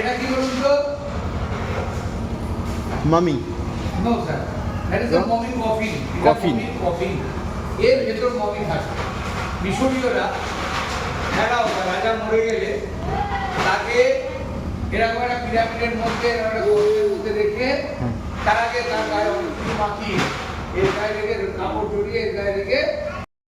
এটা কি বলুন তো? Mummy. No sir, that is a mummy coffin. Coffin এর ভেতর মমি থাকে। মিশরীয়রা ফেরাও রাজা মরে গেলে তাকে এরকম একটা পিরামিডের মধ্যে রেখে তার আগে তার গায়ে অনেক মাখিয়ে এর গায়ে রেখে কাপড় জড়িয়ে এর গায়ে রেখে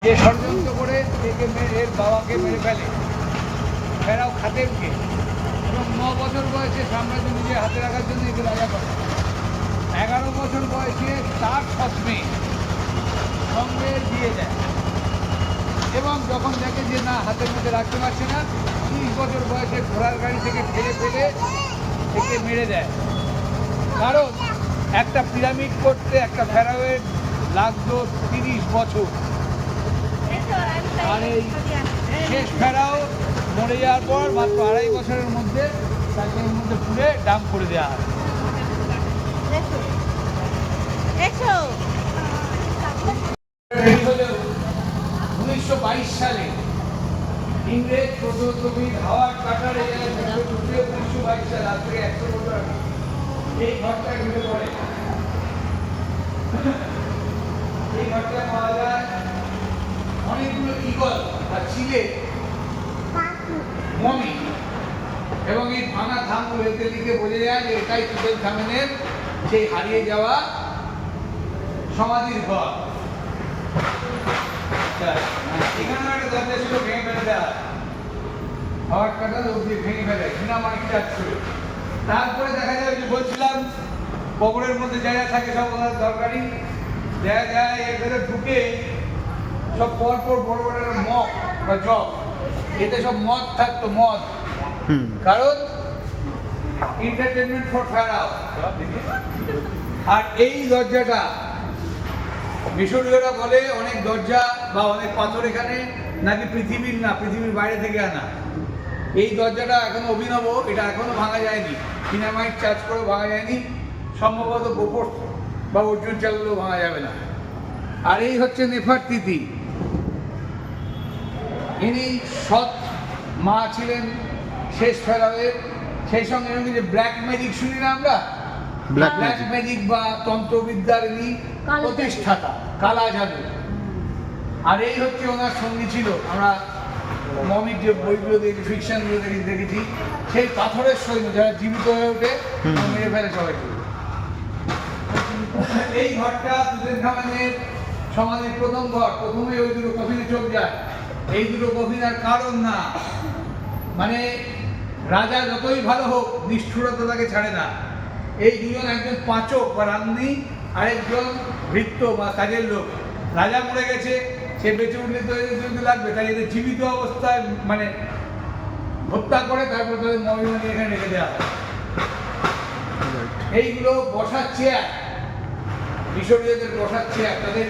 যে ষড়যন্ত্র করে একে এর বাবাকে মেরে ফেলে ফেরাও খাতেমকে, এবং 9 বছর বয়সে সাম্রাজ্য নিজে হাতে রাখার জন্য একে রাজা করে। 11 বছর বয়সে তার সৎমে সঙ্গে দিয়ে দেয়, এবং যখন দেখে যে না হাতের মধ্যে রাখতে পারছে না, 30 বছর বয়সে ঘোড়ার গাড়ি থেকে ফেলে ফেলে একে মেরে দেয়। কারণ একটা পিরামিড করতে একটা ফেরাওয়ের লাগতো 30 বছর। আর এই শেষ ফেরাও মরে যাওয়ার পর মাত্র 2.5 বছরের মধ্যে তাকে এর মধ্যে পুড়ে ডাম্প করে দেওয়া হয়। 1922 সালে ইংরেজ প্রত্নতত্ত্ববিদ হাওয়ার্ড কার্টার এই জায়গায় 1922 সাল, আজ থেকে 100 বছর আগে এই ঘরটা ঘুরে পড়ে। এই ঘরটা পাওয়া যায় অনেকগুলো ঈগল আর চিলে মমি, এবং এই ভাঙা থামগুলো এতে লিখে বোঝা যায় যে এটাই তুতানখামেনের সেই হারিয়ে যাওয়া সমাধির ঘর। এখানে একটা দরজা ছিল, ভেঙে ফেলে দেওয়া হাওয়ার্ড কার্টার ভেঙে ফেলে ডিনামাইট ছিল। তারপরে দেখা যায় যে বলছিলাম কবরের মধ্যে জায়গা থাকে সব দরকারি দেখা যায়, এর ভেতরে ঢুকে সব পরপর বড় বড় মগ বা জগ, এতে সব মদ থাকতো, মদ। কারণ এন্টারটেনমেন্ট ফর ফেরাও। আর এই দরজাটা মিশরীয়রা বলে অনেক দরজা বা অনেক পাথর এখানে নাকি পৃথিবীর না, পৃথিবীর বাইরে থেকে আনা। এই দরজাটা এখনো অভিনব, এটা এখনো ভাঙা যায়নি, ডিনামাইট চার্জ করে ভাঙা যায়নি, সম্ভবত গোপর বা অর্জুন চালালেও ভাঙা যাবে না। আর এই হচ্ছে নেফারতিতি, ইনি সৎ মা ছিলেন শেষ ফেরাওয়ের। সেই সঙ্গে সঙ্গে যে ব্ল্যাক ম্যাজিক শুনি না আমরা, ব্ল্যাক ম্যাজিক বা তন্ত্রবিদ্যার ইনি প্রতিষ্ঠাতা, কালা জাদু। আর এই হচ্ছে ওনার সঙ্গী ছিল, আমরা মমির যে বইগুলো দেখি, ফিকশনগুলো দেখেছি, সেই পাথরের সৈন্য যারা জীবিত হয়ে ওঠে মেরে ফেলে সবাইকে। এই ঘরটা তুতানখামেনের সমাধির প্রথম ঘর। প্রথমে ওই দুটো কফিনে চোখ যায়, এই দুটো কফিন আর কারণ না, মানে রাজা যতই ভালো হোক নিষ্ঠুরতা তাকে ছাড়ে না। এই দুজন, একজন পাচক বা রান্নি, আরেকজন ভৃত্য বা কাজের লোক। রাজা মরে গেছে, সে বেঁচে উঠলে তো এদের লাগবে, তাই এদের জীবিত অবস্থায় মানে হত্যা করে তারপর তাদের মমিমানি এখানে রেখে দেওয়া হয়। এইগুলো বসার চেয়ার, মিশরীয়দের বসার চেয়ার, তাদের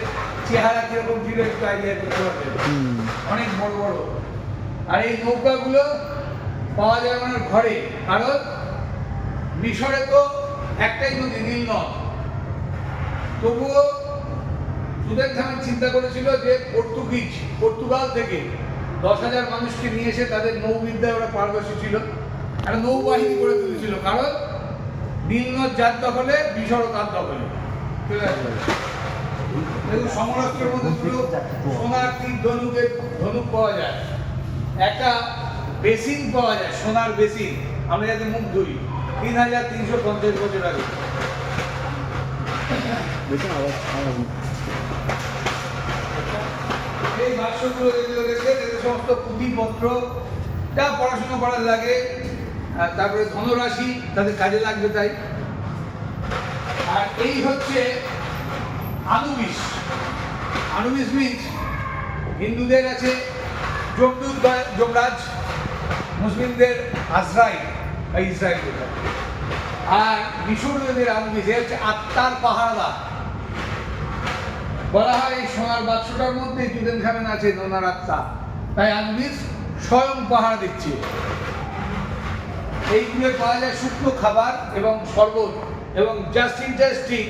চেহারা কিরকম ছিল একটু আইডিয়া করতে পারবে, অনেক বড় বড়। আর এই নৌকাগুলো পাওয়া যায় ওনার ঘরে, কারণ মিশরে তো একটাই নদী, নীল নদ। তবুও তুতানখামেন চিন্তা করেছিল যে পর্তুগাল থেকে 10,000 মানুষকে নিয়ে এসে তাদের নৌবিদ্যায় ওরা পারদর্শী ছিল, একটা নৌবাহিনী করে তুলেছিল। কারণ নীল নদ যার দখলে, মিশরও তার দখলে। সমরাস্ত্রের মধ্যে দুটো সোনার তীর ধনুক পাওয়া যায়, একটা বেসিন পাওয়া যায়, সোনার বেসিন, আমরা যাতে মুখ ধুই, 3,350 বছর আগে। এই ভাষ্যগুলো যেগুলো দেখে সমস্ত পুঁথিপত্র যা পড়াশোনা করার লাগে, তারপরে ধনরাশি তাদের কাজে লাগবে তাই। আর এই হচ্ছে আনুবিস। আনুবিস মিন্স হিন্দুদের আছে যমরাজ, মুসলিমদের আজরাইল বা ইসরায়েল। আর মিশরীয়দের আনুবিস হচ্ছে আত্মার পাহারাদার। বলা হয় এই সোনার বাক্সটার মধ্যে তুতানখামেন আছে, ওনার আত্মা, তাই আনুবিস স্বয়ং পাহারা দিচ্ছে। এইগুলো পাওয়া যায় শুকনো খাবার এবং শরবত, এবং জাস্ট ইন্টারেস্টিং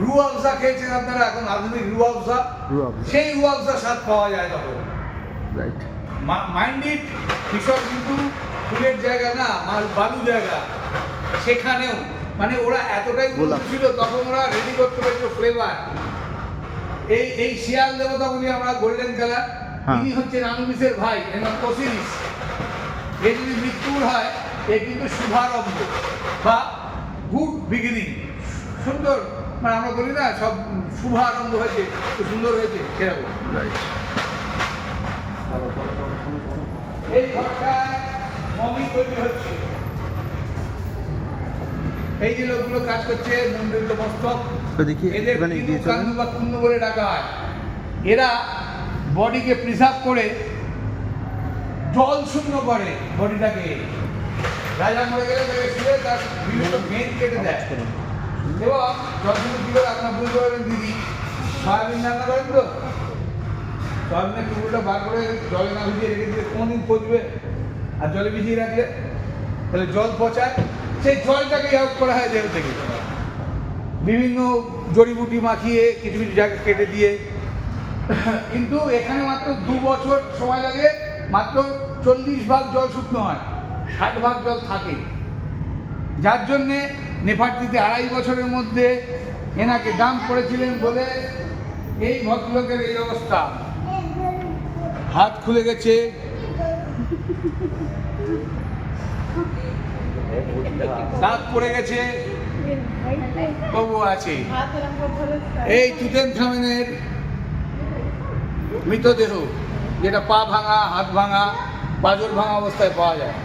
রুয়াবজা খেয়েছেন আপনারা, এখন আধুনিক রুয়াবজা, সেই রুয়াবজা স্বাদ পাওয়া যায় তখন। মাইন্ড ইট, মিশর কিন্তু ফুলের জায়গা না, বালু জায়গা। সেখানেও মানে ওরা এতটাই ছিল, তখন ওরা রেডি করতে পেরেছিল ফ্লেভার। এই শিয়াল দেবতা বলি আমরা, গোল্ডেন কালার, ইনি হচ্ছেন আনুবিসের ভাই, এর নাম ওসিরিস। এ যদি মৃত্যুর হয়, এ কিন্তু শুভারম্ভ বা গুড বিগিনিং, সুন্দর, মানে আমরা বলি না সব শুভারম্ভ হয়েছে, খুব সুন্দর হয়েছে সেরকম। এই ঘরটায় মমি তৈরি হচ্ছে, এই যে লোকগুলো কাজ করছে মন্দির মস্তক, এদের কান্নু বা কুন্নু বলে ডাকা হয়। এরা বডিকে প্রিজার্ভ করে জল শূন্য করে বডিটাকে। রাজা মরে গেলে তাকে শুয়ে তার বিভিন্ন ভেন কেটে দেয় এবং জল শূন্য কি করে আপনার বুঝতে পারবেন দিদি, সয়াবিন রান্না করেন তো, সয়াবিনের টুকরোটা বার করে জলে না ভিজিয়ে রেখে দিলে কোনদিন পচবে, আর জলে ভিজিয়ে রাখলে তাহলে জল পচায়, সেই জলটাকে আউট করা হয় দেহ থেকে বিভিন্ন জড়িবুটি মাখিয়ে কিছু কিছু জায়গা কেটে দিয়ে। কিন্তু এখানে মাত্র 2 বছর সময় লাগে, মাত্র 40 ভাগ জল শুকনো হয়, 60 ভাগ জল থাকে, যার জন্যে নেফার্তিতে 2.5 বছরের মধ্যে এনাকে দাম করেছিলেন বলে এই ভদ্রলোকের এই অবস্থা। হাত খুলে গেছে, দাঁত পড়ে গেছে, তবু আছে। এই তুতেনখামেনের মৃতদেহ, যেটা পা ভাঙা, হাত ভাঙা, পাঁজর ভাঙা অবস্থায় পাওয়া যায়,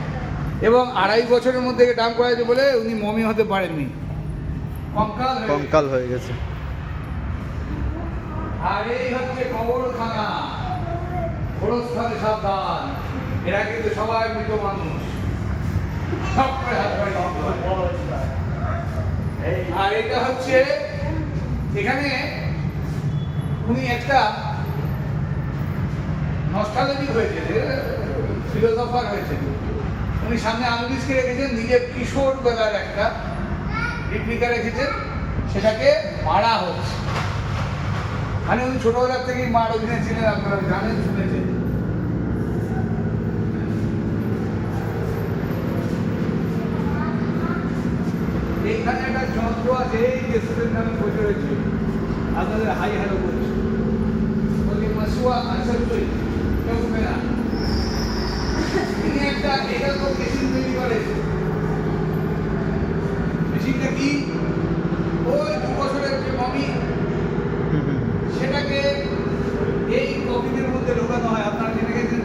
এবং 2.5 বছরের মধ্যে দাম করা হয়েছে বলে উনি মমি হতে পারেননি, কঙ্কাল হয়ে গেছে। আর এই হচ্ছে কবরখানা, খোলসখানে সাবধান, এরা কিন্তু সবাই মৃত মানুষ, সব করে হাত বাড়ি। আর এটা হচ্ছে এখানে উনি একটা নস্টালজিক হয়েছে, ফিলোসফার হয়েছে। উনি সামনে আনুবিসকে রেখেছেন, নিজের কিশোর বেলার একটা রিপ্লিকা রেখেছেন, সেটাকে মারা হচ্ছে। মানে উনি ছোটবেলার থেকেই মার অভিনয় ছিলেন, আপনারা জানেন, শুনেছেন। এইখানে একটা যন্ত্র আছে, এই যে স্টুডেন্ট নামে বসে রয়েছে, আপনাদের হাই হ্যালো বলছি, বলি মাসুয়া আনসার করি কেউ না, তিনি একটা এটা তো মেশিন তৈরি করে। মেশিনটা কি? ওই 2 বছরের যে মমি, সেটাকে এই কফিনের মধ্যে ঢোকানো হয়, আপনারা জেনে গেছেন,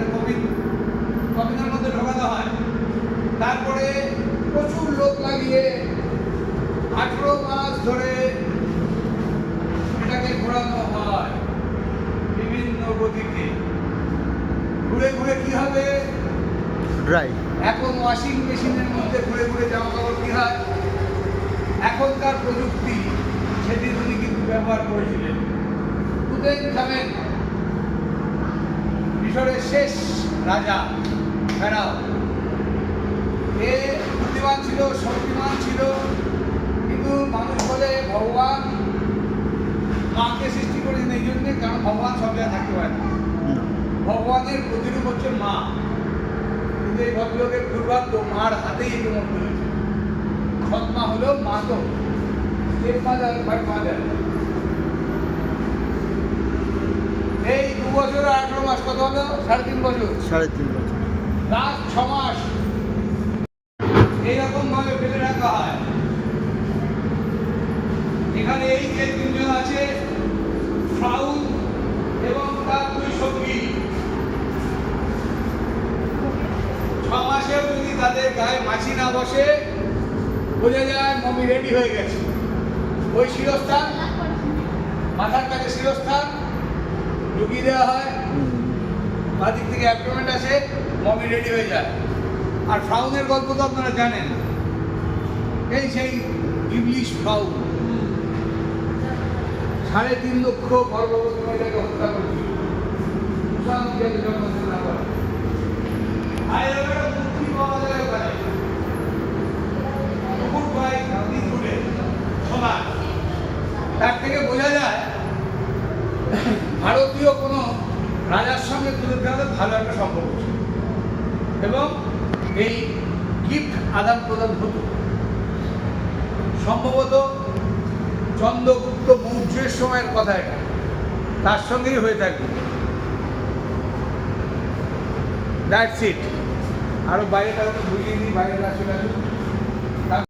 কফিনের মধ্যে ঢোকানো হয়। তারপরে প্রচুর লোক লাগিয়ে 18 মাস ধরে এটাকে ঘোরানো হয় বিভিন্ন গতিতে, ঘুরে ঘুরে কি হবে, ড্রাই। এখন ওয়াশিং মেশিনের মধ্যে ঘুরে ঘুরে জামা কাপড় কি হয়, এখনকার প্রযুক্তি সেদিন উনি কিন্তু ব্যবহার করেছিলেন। তুতেনখামেন মিশরের শেষ রাজা ফেরাও, এ বুদ্ধিমান ছিল, শক্তিমান ছিল, কিন্তু মানুষ বলে ভগবান মাকে সৃষ্টি করেছেন এই জন্যে, কারণ ভগবান সব জায়গায় থাকতে পারে না, ভগবানের প্রতিরূপ হচ্ছে মা। কিন্তু এই ভদ্রলোকের দুর্ভাগ্য, মার হাতেই ইতিমধ্যে হয়েছে। খতমা হলো মা, তো এই 2 বছর 18 মাস, কত হলো? 3.5 বছর, 3.5 বছর, লাস্ট 6 মাস এইরকম ভাবে ফেলে রাখা হয়। এখানে এই যে 3 জন আছে, ফ্রাউন এবং তার 2 সঙ্গী, 6 মাসেও যদি তাদের গায়ে মাছি না বসে, বোঝা যায় মমি রেডি হয়ে গেছে। ওই শিরস্থান, মাথার কাছে শিরস্থান ঢুকিয়ে দেওয়া হয়, বাদিক থেকে অ্যাবডোমেন আসে, মমি রেডি হয়ে যায়। আর ফ্রাউনের গল্প তো আপনারা জানেন, এই সেই ইংলিশ ফ্রাউন 3.5 লক্ষ গর্ভবতী মহিলাকে হত্যা করেছিল, জন্মদিন না করে। মুক্তি পাওয়া যায় ওখানে, তার থেকে বোঝা যায় ভারতীয় কোনো রাজার সঙ্গে তুলনায় ভালো একটা সম্পর্ক ছিল এবং এই গিফট আদান প্রদান হতো। সম্ভবত চন্দ্রগুপ্ত মৌর্যের সময়ের কথা এটা, তার সঙ্গেই হয়ে থাকবে। That's it. আরও বাইরেটা বুঝিয়ে দিই, বাইরেটা চলে আসুন।